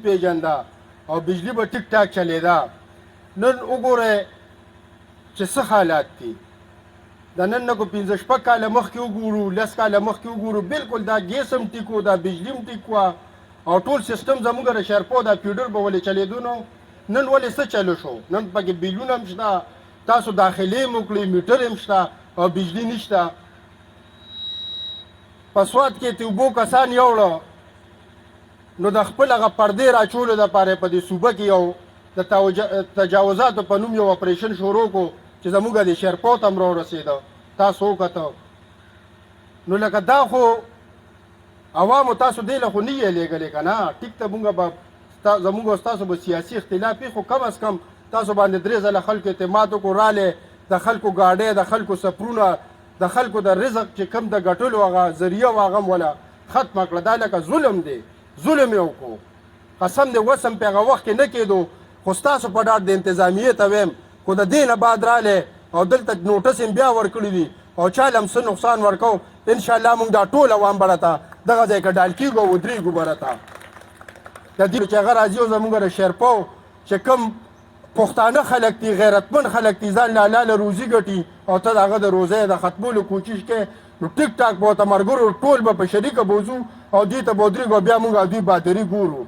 پیژنده او بجلی به ټیک ټاک چلیده. نن وګورئ چې څه حالات دي. د نن نه کو 15 شپږ کاله مخکې وګورو 10 کاله مخکې وګورو بالکل دا ګیس هم ټیک و دا بجلی هم ټیک وه او ټول سیستم زموږ د شیرپو دا فیوډر به ولې چلېدو نو. نن ولې څه چلو شو؟ نن پکې بیلونه هم شته، تاسو داخلي هم وکړئ، میټر هم شته او بجلی نشته. په سوات کې د اوبو کسان یوړه نو د خپل هغه پردې راچولو دپاره په دې صوبه کې یو د تجاوزاتو په نوم یو اپریشن شروع کړو چې زموږ د شیرپو ته هم راورسېده. تاسو وکته نو لکه دا خو عوامو تاسو دې له خو نه یې لېږلې که نه. ټیک ته مونږ به زموږ او ستاسو به سیاسي اختلاف وي خو کم از کم تاسو باندې 3 ځله خلکو اعتماد وکړو رالی د خلکو ګاډۍ د خلکو سفرونه د خلکو د رزق چې کم د ګټلو هغه ذریعه و هغه هم وله ختمه کړه. دا لکه ظلم دی، ظلم یې وکړو. قسم دی وسم په هغه وخت کې نه کېدو خو ستاسو په ډاډ د انتظامیې ته ویم خو د دې نه بعد رالی او دلته نوټس یې بیا ورکړي دي او چاله هم څه نقصان ورکو. انشاءالله موږ دا ټول عوام به راته دغه ځای کې ډال کېږو او ودرېږو به راته د دې چې هغه راځي او زموږ د شیرپو چې کوم پښتانه خلک دي غیرتمند خلک دي ځان له حلاله روزي ګټي او ته د هغه د روزۍ د ختمولو کوشش کوې نو ټیک ټاک به ورته ملګرو ټول به په شریکه بوځو او دې ته به ودرېږو بیا موږ او دوی بادري ګورو.